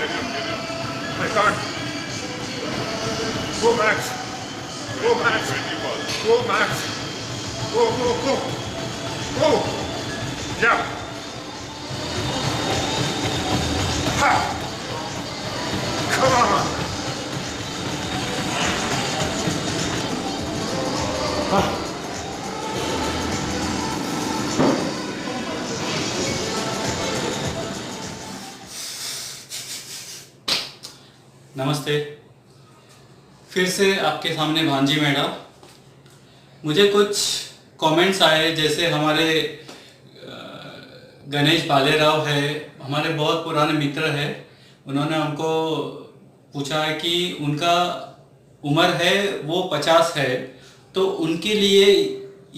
I can't. Go, Max. Go, Max. Go, Max. Go, go, go. Go. Yeah. Ha. Come on. Ha. नमस्ते। फिर से आपके सामने भांजी मैडा। मुझे कुछ कमेंट्स आए, जैसे हमारे गणेश बालेराव है, हमारे बहुत पुराने मित्र हैं। उन्होंने हमको पूछा है कि उनका उम्र है वो 50 है, तो उनके लिए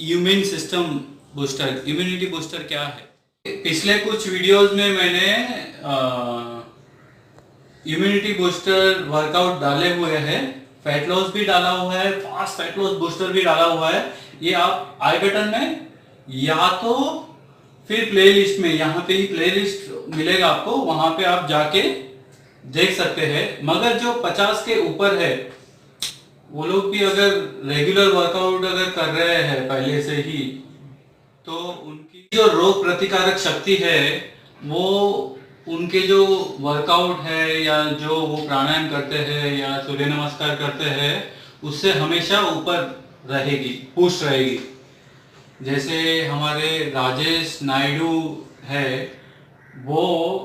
इम्यूनिटी बूस्टर क्या है। पिछले कुछ वीडियोस में मैंने इम्यूनिटी बूस्टर वर्कआउट डाले हुए हैं, फैट लॉस भी डाला हुआ है, फास्ट फैट लॉस बूस्टर भी डाला हुआ है। ये आप आई बटन में या तो फिर प्लेलिस्ट में, यहाँ पे ही प्लेलिस्ट मिलेगा आपको, वहां पे आप जाके देख सकते हैं। मगर जो 50 के ऊपर है वो लोग भी अगर रेगुलर वर्कआउट अगर कर रहे हैं पहले से ही, तो उनकी जो रोग प्रतिकारक शक्ति है वो उनके जो वर्कआउट है या जो वो प्राणायाम करते हैं या सूर्य नमस्कार करते हैं उससे हमेशा ऊपर रहेगी, पुश रहेगी। जैसे हमारे राजेश नायडू है, वो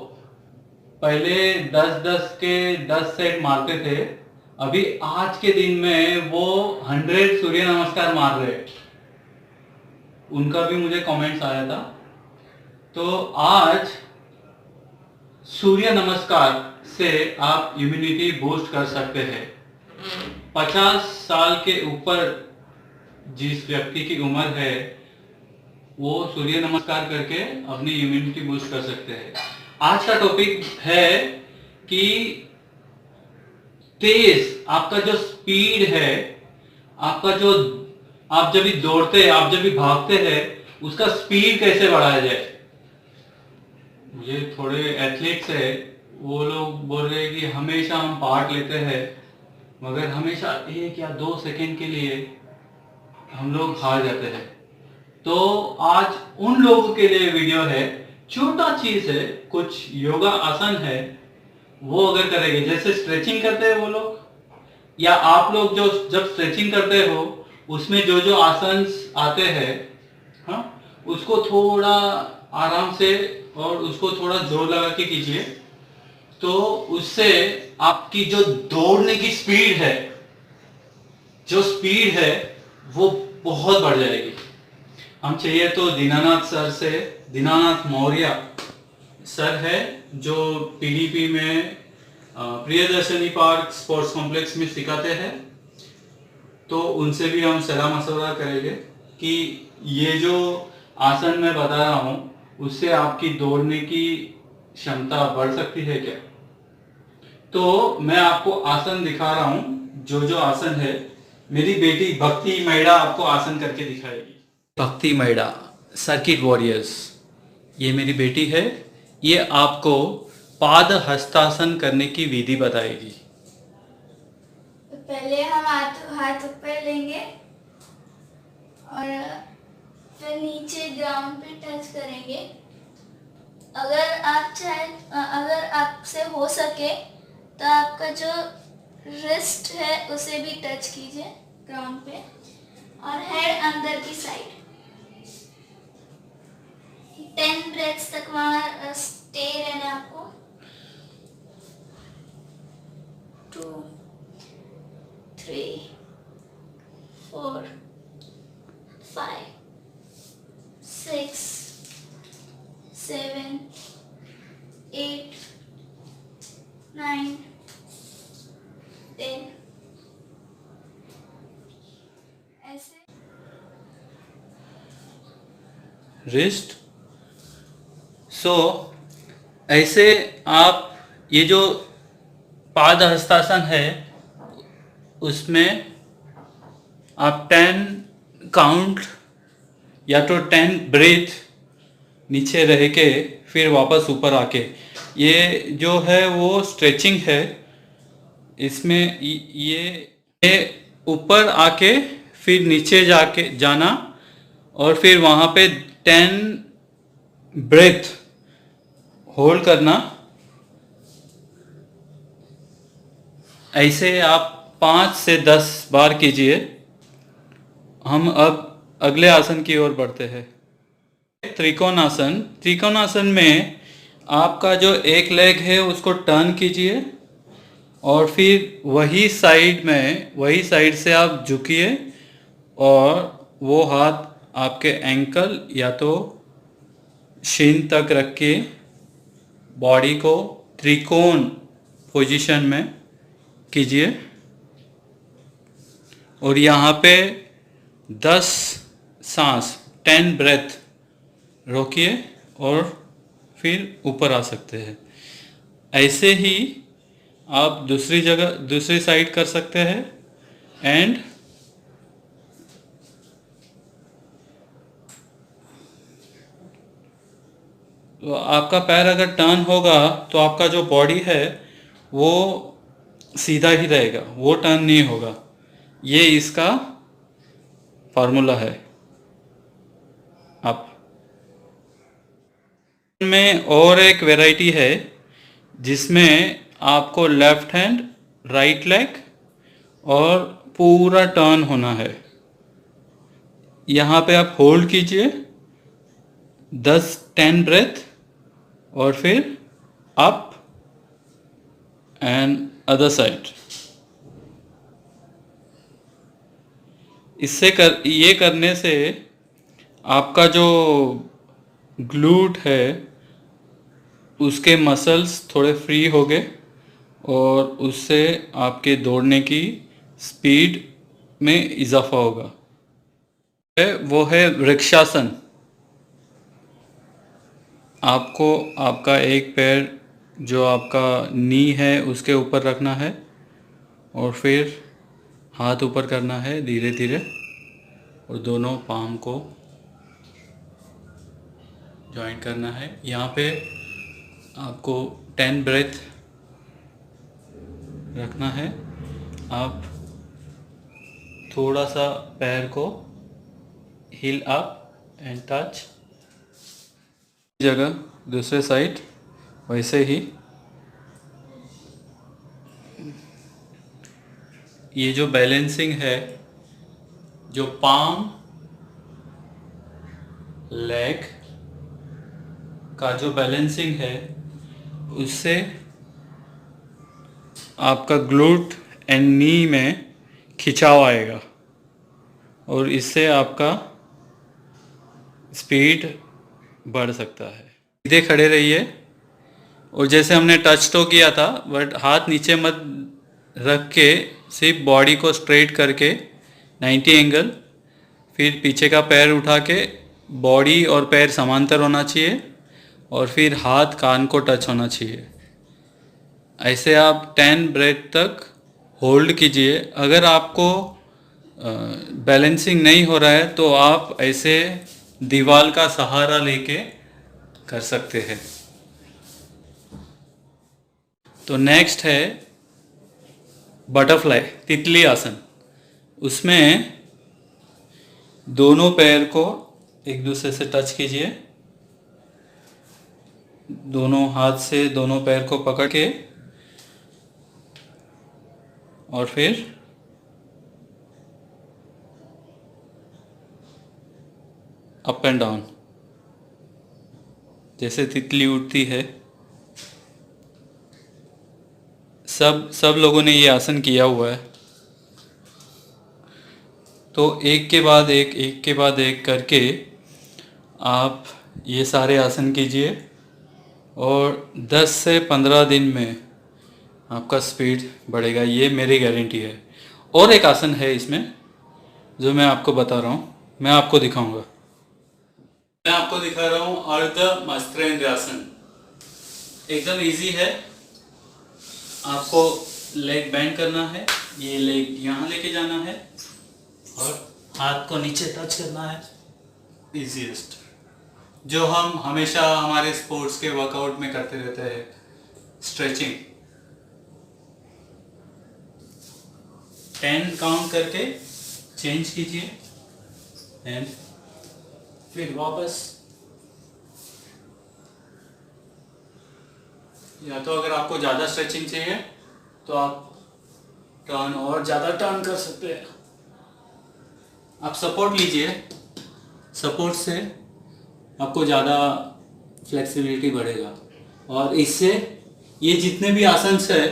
पहले 10-10 के 10 सेट मारते थे, अभी आज के दिन में वो 100 सूर्य नमस्कार मार रहे। उनका भी मुझे कमेंट्स आया था। तो आज सूर्य नमस्कार से आप इम्यूनिटी बूस्ट कर सकते हैं। 50 साल के ऊपर जिस व्यक्ति की उम्र है वो सूर्य नमस्कार करके अपनी इम्यूनिटी बूस्ट कर सकते हैं। आज का टॉपिक है कि तेज आपका जो स्पीड है, आपका जो आप जब भी दौड़ते हैं, आप जब भी भागते हैं, उसका स्पीड कैसे बढ़ाया जाए। मुझे थोड़े एथलीट्स है, वो लोग बोल रहे हैं कि हमेशा हम पार्ट लेते हैं मगर हमेशा 1 या 2 सेकंड के लिए हम लोग हार जाते हैं। तो आज उन लोगों के लिए वीडियो है, छोटा चीज है, कुछ योगा आसन है, वो अगर करेंगे, जैसे स्ट्रेचिंग करते हैं वो लोग, या आप लोग जो जब स्ट्रेचिंग करते हो उसमें जो जो आसन आते हैं, हाँ, उसको थोड़ा आराम से और उसको थोड़ा जोर लगा के कीजिए, तो उससे आपकी जो दौड़ने की स्पीड है वो बहुत बढ़ जाएगी। हम चाहिए तो दीनानाथ मौर्य सर है जो पीडीपी में प्रियदर्शनी पार्क स्पोर्ट्स कॉम्प्लेक्स में सिखाते हैं, तो उनसे भी हम सलाह मशवरा करेंगे कि ये जो आसन मैं बता रहा हूँ उससे आपकी दौड़ने की क्षमता बढ़ सकती है क्या। तो मैं आपको आसन दिखा रहा हूँ, जो आसन है। मेरी बेटी भक्ति मैडा आपको आसन करके दिखाएगी। भक्ति मैडा सर्किट वॉरियर्स, ये मेरी बेटी है, ये आपको पाद हस्तासन करने की विधि बताएगी। पहले हम हाथ ऊपर लेंगे और फिर नीचे ग्राउंड पे टच करेंगे। अगर आपसे हो सके तो आपका जो रिस्ट है उसे भी टच कीजिए ग्राउंड पे, और हेड अंदर की साइड। 10 ब्रेथ्स तक वहां स्टे रहना आपको। 2 3 4 5 6 7 8 9 10 ऐसे। रिस्ट। ऐसे आप ये जो पाद हस्तासन है उसमें आप 10 काउंट या तो 10 ब्रेथ नीचे रह के फिर वापस ऊपर आके, ये जो है वो स्ट्रेचिंग है। इसमें ये ऊपर आके फिर नीचे जाके जाना और फिर वहाँ पे 10 ब्रेथ होल्ड करना। ऐसे आप 5 से 10 बार कीजिए। हम अब अगले आसन की ओर बढ़ते हैं। त्रिकोणासन। त्रिकोणासन में आपका जो एक लेग है उसको टर्न कीजिए और फिर वही साइड से आप झुकिए और वो हाथ आपके एंकल या तो शिन तक रख के बॉडी को त्रिकोण पोजीशन में कीजिए और यहाँ पे 10 सांस 10 ब्रेथ रोकिए और फिर ऊपर आ सकते हैं। ऐसे ही आप दूसरी साइड कर सकते हैं। एंड तो आपका पैर अगर टर्न होगा तो आपका जो बॉडी है वो सीधा ही रहेगा, वो टर्न नहीं होगा। ये इसका फार्मूला है। आप में और एक वैरायटी है जिसमें आपको लेफ्ट हैंड राइट लेग और पूरा टर्न होना है। यहाँ पे आप होल्ड कीजिए 10 ब्रेथ और फिर अप एंड अदर साइड। ये करने से आपका जो ग्लूट है उसके मसल्स थोड़े फ्री हो गए और उससे आपके दौड़ने की स्पीड में इजाफा होगा। वो है वृक्षासन। आपको आपका एक पैर जो आपका नी है उसके ऊपर रखना है और फिर हाथ ऊपर करना है धीरे धीरे और दोनों पाम को जॉइंट करना है। यहाँ पे आपको 10 ब्रेथ रखना है। आप थोड़ा सा पैर को हिल अप एंड टच जगह दूसरे साइड वैसे ही। ये जो बैलेंसिंग है, जो पाम लेग का जो बैलेंसिंग है उससे आपका ग्लूट एंड नी में खिंचाव आएगा और इससे आपका स्पीड बढ़ सकता है। सीधे खड़े रहिए और जैसे हमने टच तो किया था बट हाथ नीचे मत रख के सिर्फ बॉडी को स्ट्रेट करके 90 एंगल, फिर पीछे का पैर उठा के बॉडी और पैर समांतर होना चाहिए और फिर हाथ कान को टच होना चाहिए। ऐसे आप 10 ब्रेथ तक होल्ड कीजिए। अगर आपको बैलेंसिंग नहीं हो रहा है तो आप ऐसे दीवार का सहारा लेके कर सकते हैं। तो नेक्स्ट है बटरफ्लाई, तितली आसन। उसमें दोनों पैर को एक दूसरे से टच कीजिए, दोनों हाथ से दोनों पैर को पकड़ के और फिर अप एंड डाउन जैसे तितली उड़ती है। सब लोगों ने ये आसन किया हुआ है। तो एक के बाद एक करके आप ये सारे आसन कीजिए और 10 से 15 दिन में आपका स्पीड बढ़ेगा, ये मेरी गारंटी है। और एक आसन है इसमें जो मैं आपको बता रहा हूँ, मैं आपको दिखाऊंगा। मैं आपको दिखा रहा हूँ अर्ध मत्स्येंद्र आसन। एकदम इजी है। आपको लेग बेंड करना है, ये लेग यहाँ लेके जाना है और हाथ को नीचे टच करना है। इजीएस्ट जो हम हमेशा हमारे स्पोर्ट्स के वर्कआउट में करते रहते हैं। स्ट्रेचिंग। 10 काउंट करके चेंज कीजिए एंड फिर वापस। या तो अगर आपको ज़्यादा स्ट्रेचिंग चाहिए तो आप टर्न और ज़्यादा टर्न कर सकते हैं। आप सपोर्ट लीजिए, सपोर्ट से आपको ज़्यादा फ्लेक्सिबिलिटी बढ़ेगा और इससे ये जितने भी आसन है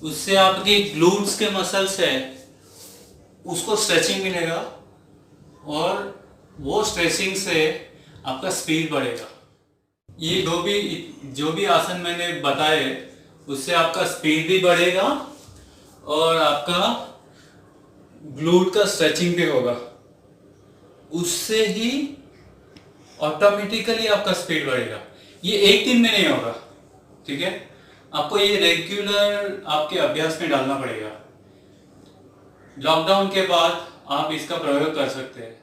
उससे आपके ग्लूट्स के मसल्स है उसको स्ट्रेचिंग मिलेगा और वो स्ट्रेचिंग से आपका स्पीड बढ़ेगा। ये जो भी आसन मैंने बताए उससे आपका स्पीड भी बढ़ेगा और आपका ग्लूट का स्ट्रेचिंग भी होगा, उससे ही ऑटोमेटिकली आपका स्पीड बढ़ेगा। ये एक दिन में नहीं होगा, ठीक है, आपको ये रेगुलर आपके अभ्यास में डालना पड़ेगा। लॉकडाउन के बाद आप इसका प्रयोग कर सकते हैं।